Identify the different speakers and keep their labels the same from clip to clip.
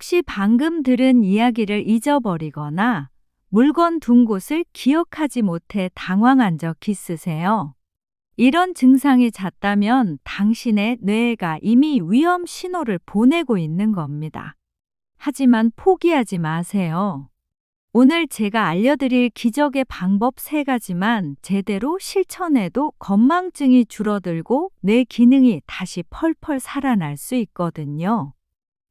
Speaker 1: 혹시 방금 들은 이야기를 잊어버리거나 물건 둔 곳을 기억하지 못해 당황한 적 있으세요? 이런 증상이 잦다면 당신의 뇌가 이미 위험 신호를 보내고 있는 겁니다. 하지만 포기하지 마세요. 오늘 제가 알려드릴 기적의 방법 3가지만 제대로 실천해도 건망증이 줄어들고 뇌 기능이 다시 펄펄 살아날 수 있거든요.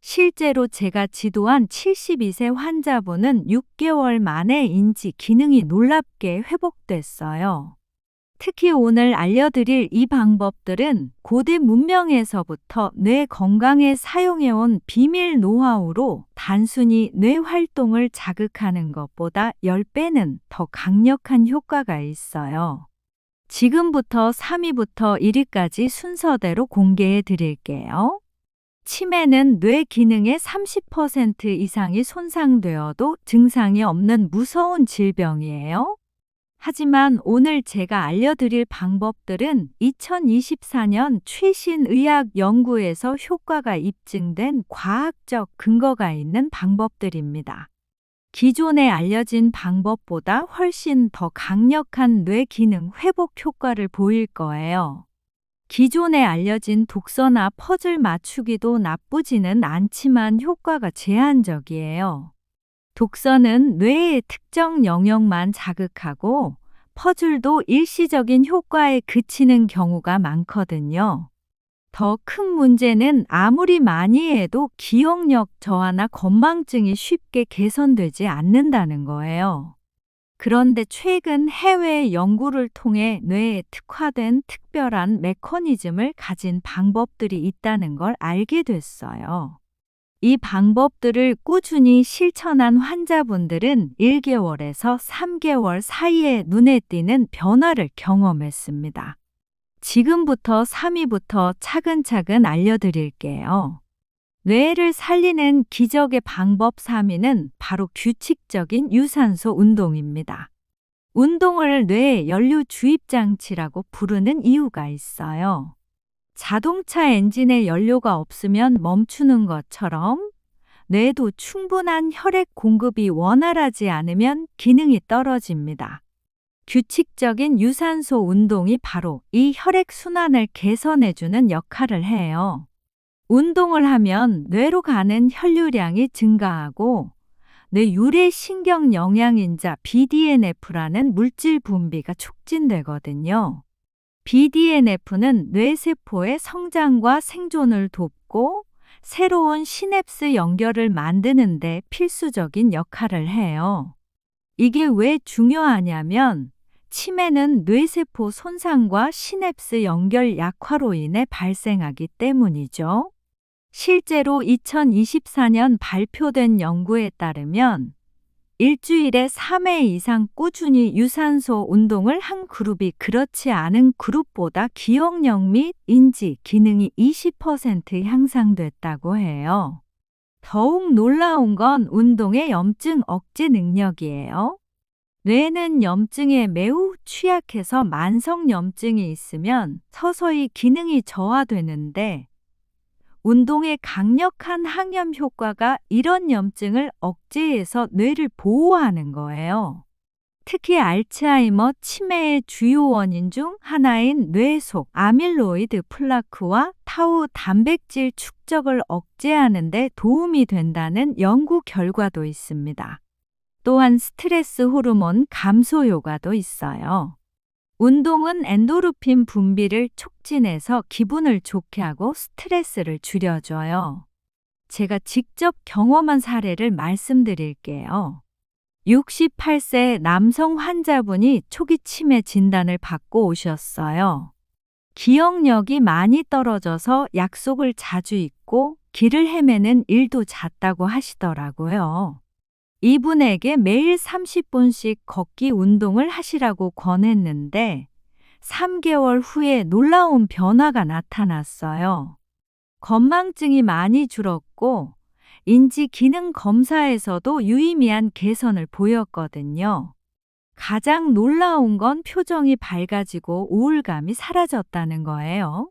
Speaker 1: 실제로 제가 지도한 72세 환자분은 6개월 만에 인지 기능이 놀랍게 회복됐어요. 특히 오늘 알려드릴 이 방법들은 고대 문명에서부터 뇌 건강에 사용해온 비밀 노하우로 단순히 뇌 활동을 자극하는 것보다 10배는 더 강력한 효과가 있어요. 지금부터 3위부터 1위까지 순서대로 공개해 드릴게요. 치매는 뇌 기능의 30% 이상이 손상되어도 증상이 없는 무서운 질병이에요. 하지만 오늘 제가 알려드릴 방법들은 2024년 최신 의학 연구에서 효과가 입증된 과학적 근거가 있는 방법들입니다. 기존에 알려진 방법보다 훨씬 더 강력한 뇌 기능 회복 효과를 보일 거예요. 기존에 알려진 독서나 퍼즐 맞추기도 나쁘지는 않지만 효과가 제한적이에요. 독서는 뇌의 특정 영역만 자극하고 퍼즐도 일시적인 효과에 그치는 경우가 많거든요. 더 큰 문제는 아무리 많이 해도 기억력 저하나 건망증이 쉽게 개선되지 않는다는 거예요. 그런데 최근 해외 연구를 통해 뇌에 특화된 특별한 메커니즘을 가진 방법들이 있다는 걸 알게 됐어요. 이 방법들을 꾸준히 실천한 환자분들은 1개월에서 3개월 사이에 눈에 띄는 변화를 경험했습니다. 지금부터 3위부터 차근차근 알려드릴게요. 뇌를 살리는 기적의 방법 3위는 바로 규칙적인 유산소 운동입니다. 운동을 뇌 연료 주입 장치라고 부르는 이유가 있어요. 자동차 엔진에 연료가 없으면 멈추는 것처럼 뇌도 충분한 혈액 공급이 원활하지 않으면 기능이 떨어집니다. 규칙적인 유산소 운동이 바로 이 혈액 순환을 개선해주는 역할을 해요. 운동을 하면 뇌로 가는 혈류량이 증가하고 뇌 유래 신경 영양인자 BDNF라는 물질 분비가 촉진되거든요. BDNF는 뇌세포의 성장과 생존을 돕고 새로운 시냅스 연결을 만드는 데 필수적인 역할을 해요. 이게 왜 중요하냐면 치매는 뇌세포 손상과 시냅스 연결 약화로 인해 발생하기 때문이죠. 실제로 2024년 발표된 연구에 따르면 일주일에 3회 이상 꾸준히 유산소 운동을 한 그룹이 그렇지 않은 그룹보다 기억력 및 인지 기능이 20% 향상됐다고 해요. 더욱 놀라운 건 운동의 염증 억제 능력이에요. 뇌는 염증에 매우 취약해서 만성 염증이 있으면 서서히 기능이 저하되는데 운동의 강력한 항염 효과가 이런 염증을 억제해서 뇌를 보호하는 거예요. 특히 알츠하이머 치매의 주요 원인 중 하나인 뇌 속 아밀로이드 플라크와 타우 단백질 축적을 억제하는 데 도움이 된다는 연구 결과도 있습니다. 또한 스트레스 호르몬 감소 효과도 있어요. 운동은 엔도르핀 분비를 촉진해서 기분을 좋게 하고 스트레스를 줄여줘요. 제가 직접 경험한 사례를 말씀드릴게요. 68세 남성 환자분이 초기 치매 진단을 받고 오셨어요. 기억력이 많이 떨어져서 약속을 자주 잊고 길을 헤매는 일도 잦다고 하시더라고요. 이분에게 매일 30분씩 걷기 운동을 하시라고 권했는데 3개월 후에 놀라운 변화가 나타났어요. 건망증이 많이 줄었고 인지 기능 검사에서도 유의미한 개선을 보였거든요. 가장 놀라운 건 표정이 밝아지고 우울감이 사라졌다는 거예요.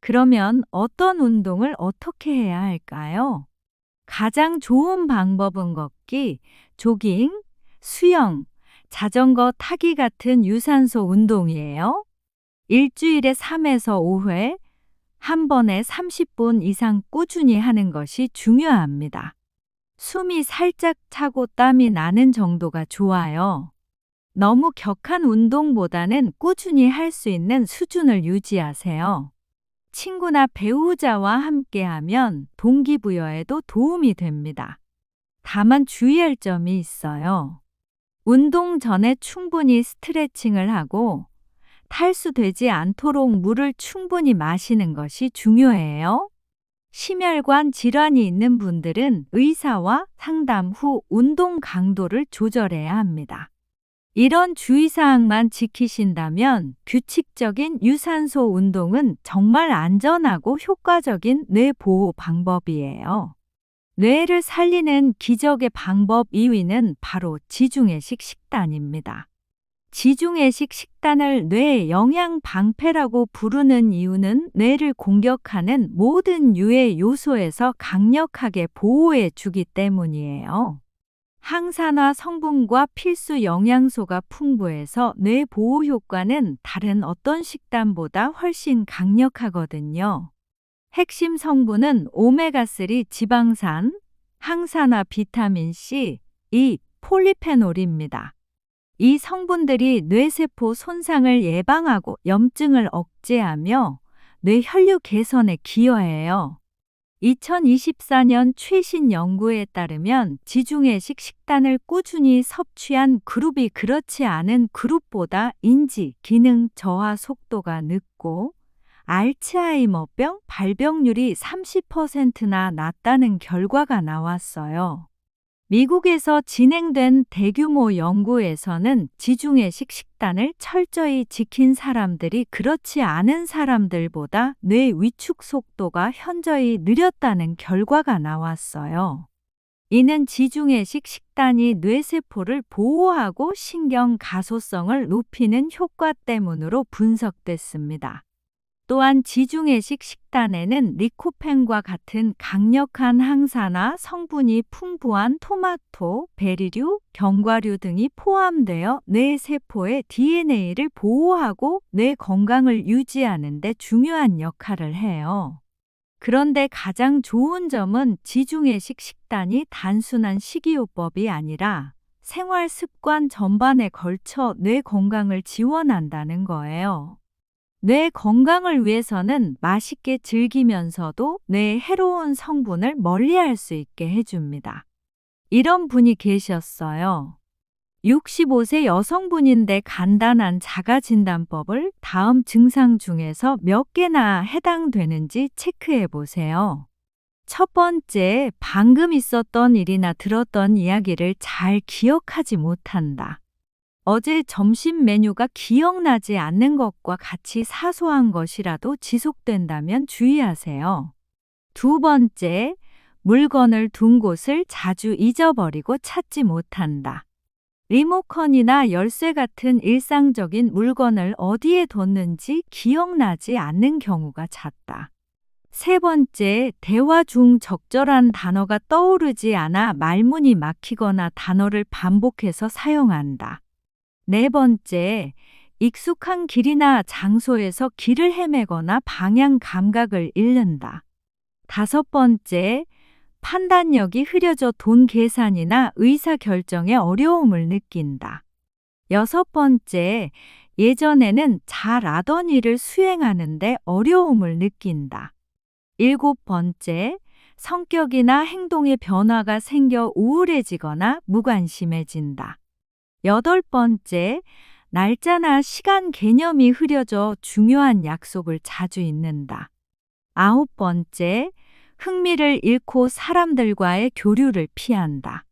Speaker 1: 그러면 어떤 운동을 어떻게 해야 할까요? 가장 좋은 방법은 걷기, 조깅, 수영, 자전거 타기 같은 유산소 운동이에요. 일주일에 3에서 5회, 한 번에 30분 이상 꾸준히 하는 것이 중요합니다. 숨이 살짝 차고 땀이 나는 정도가 좋아요. 너무 격한 운동보다는 꾸준히 할 수 있는 수준을 유지하세요. 친구나 배우자와 함께하면 동기부여에도 도움이 됩니다. 다만 주의할 점이 있어요. 운동 전에 충분히 스트레칭을 하고 탈수되지 않도록 물을 충분히 마시는 것이 중요해요. 심혈관 질환이 있는 분들은 의사와 상담 후 운동 강도를 조절해야 합니다. 이런 주의사항만 지키신다면 규칙적인 유산소 운동은 정말 안전하고 효과적인 뇌 보호 방법이에요. 뇌를 살리는 기적의 방법 2위는 바로 지중해식 식단입니다. 지중해식 식단을 뇌 영양 방패라고 부르는 이유는 뇌를 공격하는 모든 유해 요소에서 강력하게 보호해 주기 때문이에요. 항산화 성분과 필수 영양소가 풍부해서 뇌 보호 효과는 다른 어떤 식단보다 훨씬 강력하거든요. 핵심 성분은 오메가3 지방산, 항산화 비타민 C, E, 폴리페놀입니다. 이 성분들이 뇌세포 손상을 예방하고 염증을 억제하며 뇌혈류 개선에 기여해요. 2024년 최신 연구에 따르면 지중해식 식단을 꾸준히 섭취한 그룹이 그렇지 않은 그룹보다 인지, 기능 저하 속도가 늦고 알츠하이머병 발병률이 30%나 낮다는 결과가 나왔어요. 미국에서 진행된 대규모 연구에서는 지중해식 식단을 철저히 지킨 사람들이 그렇지 않은 사람들보다 뇌 위축 속도가 현저히 느렸다는 결과가 나왔어요. 이는 지중해식 식단이 뇌세포를 보호하고 신경 가소성을 높이는 효과 때문으로 분석됐습니다. 또한 지중해식 식단에는 리코펜과 같은 강력한 항산화 성분이 풍부한 토마토, 베리류, 견과류 등이 포함되어 뇌 세포의 DNA를 보호하고 뇌 건강을 유지하는 데 중요한 역할을 해요. 그런데 가장 좋은 점은 지중해식 식단이 단순한 식이요법이 아니라 생활 습관 전반에 걸쳐 뇌 건강을 지원한다는 거예요. 뇌 건강을 위해서는 맛있게 즐기면서도 뇌에 해로운 성분을 멀리할 수 있게 해줍니다. 이런 분이 계셨어요. 65세 여성분인데 간단한 자가진단법을 다음 증상 중에서 몇 개나 해당되는지 체크해 보세요. 첫 번째, 방금 있었던 일이나 들었던 이야기를 잘 기억하지 못한다. 어제 점심 메뉴가 기억나지 않는 것과 같이 사소한 것이라도 지속된다면 주의하세요. 두 번째, 물건을 둔 곳을 자주 잊어버리고 찾지 못한다. 리모컨이나 열쇠 같은 일상적인 물건을 어디에 뒀는지 기억나지 않는 경우가 잦다. 세 번째, 대화 중 적절한 단어가 떠오르지 않아 말문이 막히거나 단어를 반복해서 사용한다. 네 번째, 익숙한 길이나 장소에서 길을 헤매거나 방향 감각을 잃는다. 다섯 번째, 판단력이 흐려져 돈 계산이나 의사결정에 어려움을 느낀다. 여섯 번째, 예전에는 잘하던 일을 수행하는데 어려움을 느낀다. 일곱 번째, 성격이나 행동에 변화가 생겨 우울해지거나 무관심해진다. 여덟 번째, 날짜나 시간 개념이 흐려져 중요한 약속을 자주 잊는다. 아홉 번째, 흥미를 잃고 사람들과의 교류를 피한다.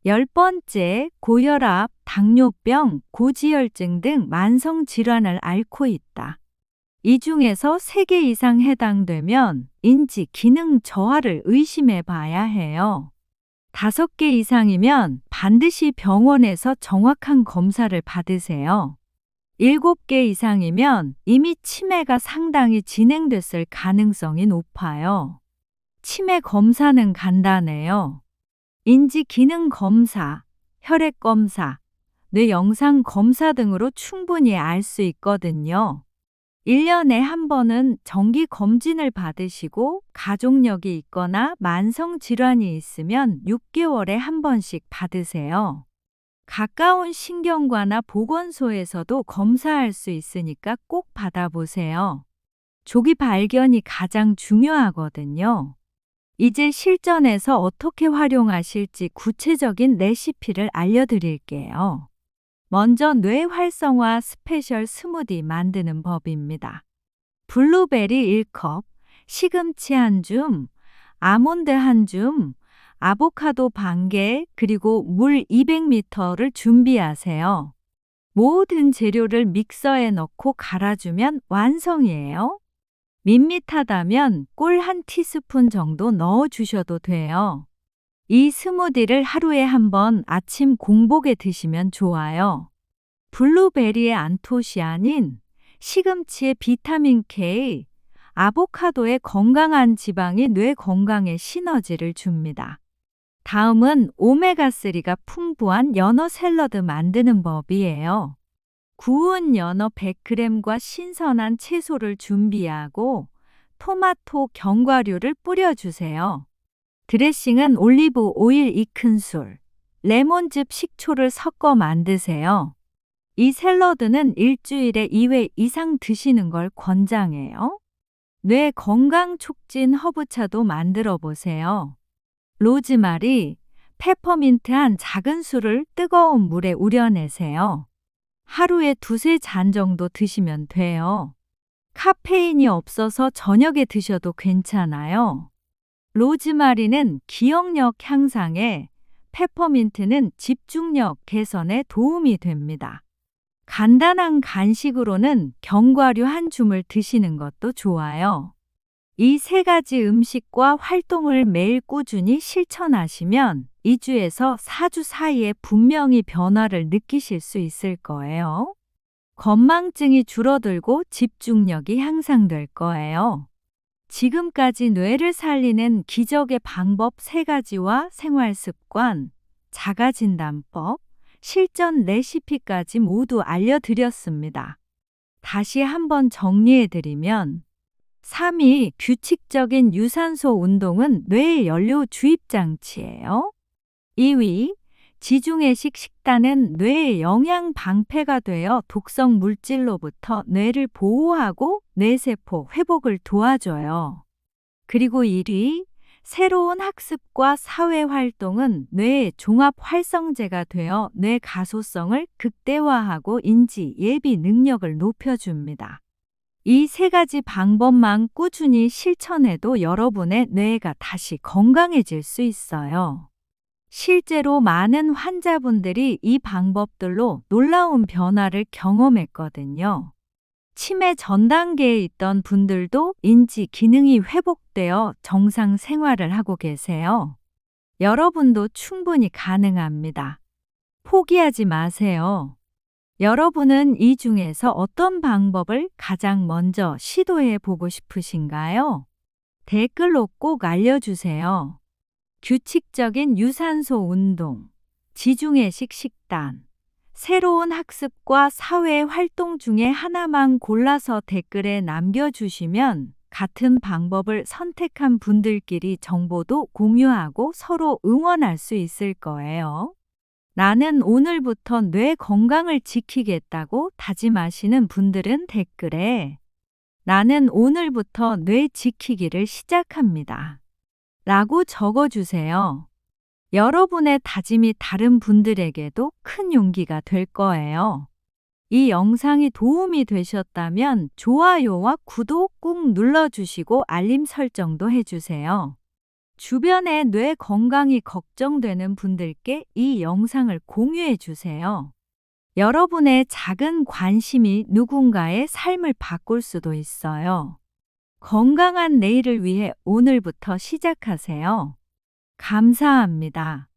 Speaker 1: 열 번째, 고혈압, 당뇨병, 고지혈증 등 만성 질환을 앓고 있다. 이 중에서 3개 이상 해당되면 인지 기능 저하를 의심해 봐야 해요. 5개 이상이면 반드시 병원에서 정확한 검사를 받으세요. 7개 이상이면 이미 치매가 상당히 진행됐을 가능성이 높아요. 치매 검사는 간단해요. 인지 기능 검사, 혈액 검사, 뇌 영상 검사 등으로 충분히 알 수 있거든요. 1년에 한 번은 정기 검진을 받으시고 가족력이 있거나 만성 질환이 있으면 6개월에 한 번씩 받으세요. 가까운 신경과나 보건소에서도 검사할 수 있으니까 꼭 받아보세요. 조기 발견이 가장 중요하거든요. 이제 실전에서 어떻게 활용하실지 구체적인 레시피를 알려드릴게요. 먼저 뇌 활성화 스페셜 스무디 만드는 법입니다. 블루베리 1컵, 시금치 1줌, 아몬드 1줌, 아보카도 반 개, 그리고 물 200ml를 준비하세요. 모든 재료를 믹서에 넣고 갈아주면 완성이에요. 밋밋하다면 꿀 1티스푼 정도 넣어주셔도 돼요. 이 스무디를 하루에 한 번 아침 공복에 드시면 좋아요. 블루베리의 안토시아닌, 시금치의 비타민 K, 아보카도의 건강한 지방이 뇌 건강에 시너지를 줍니다. 다음은 오메가3가 풍부한 연어 샐러드 만드는 법이에요. 구운 연어 100g과 신선한 채소를 준비하고 토마토 견과류를 뿌려주세요. 드레싱은 올리브 오일 2큰술, 레몬즙 식초를 섞어 만드세요. 이 샐러드는 일주일에 2회 이상 드시는 걸 권장해요. 뇌 건강 촉진 허브차도 만들어 보세요. 로즈마리, 페퍼민트 한 작은 술을 뜨거운 물에 우려내세요. 하루에 2~3잔 정도 드시면 돼요. 카페인이 없어서 저녁에 드셔도 괜찮아요. 로즈마리는 기억력 향상에, 페퍼민트는 집중력 개선에 도움이 됩니다. 간단한 간식으로는 견과류 1줌을 드시는 것도 좋아요. 이 3가지 음식과 활동을 매일 꾸준히 실천하시면 2주에서 4주 사이에 분명히 변화를 느끼실 수 있을 거예요. 건망증이 줄어들고 집중력이 향상될 거예요. 지금까지 뇌를 살리는 기적의 방법 3가지와 생활 습관, 자가진단법, 실전 레시피까지 모두 알려드렸습니다. 다시 한번 정리해드리면 3위 규칙적인 유산소 운동은 뇌의 연료 주입 장치예요. 2위 지중해식 식단은 뇌의 영양 방패가 되어 독성 물질로부터 뇌를 보호하고 뇌세포 회복을 도와줘요. 그리고 1위 새로운 학습과 사회 활동은 뇌의 종합 활성제가 되어 뇌 가소성을 극대화하고 인지 예비 능력을 높여줍니다. 이 3가지 방법만 꾸준히 실천해도 여러분의 뇌가 다시 건강해질 수 있어요. 실제로 많은 환자분들이 이 방법들로 놀라운 변화를 경험했거든요. 치매 전 단계에 있던 분들도 인지 기능이 회복되어 정상 생활을 하고 계세요. 여러분도 충분히 가능합니다. 포기하지 마세요. 여러분은 이 중에서 어떤 방법을 가장 먼저 시도해 보고 싶으신가요? 댓글로 꼭 알려주세요. 규칙적인 유산소 운동, 지중해식 식단, 새로운 학습과 사회 활동 중에 하나만 골라서 댓글에 남겨주시면 같은 방법을 선택한 분들끼리 정보도 공유하고 서로 응원할 수 있을 거예요. 나는 오늘부터 뇌 건강을 지키겠다고 다짐하시는 분들은 댓글에 나는 오늘부터 뇌 지키기를 시작합니다. 라고 적어주세요. 여러분의 다짐이 다른 분들에게도 큰 용기가 될 거예요. 이 영상이 도움이 되셨다면 좋아요와 구독 꾹 눌러주시고 알림 설정도 해주세요. 주변의 뇌 건강이 걱정되는 분들께 이 영상을 공유해 주세요. 여러분의 작은 관심이 누군가의 삶을 바꿀 수도 있어요. 건강한 내일을 위해 오늘부터 시작하세요. 감사합니다.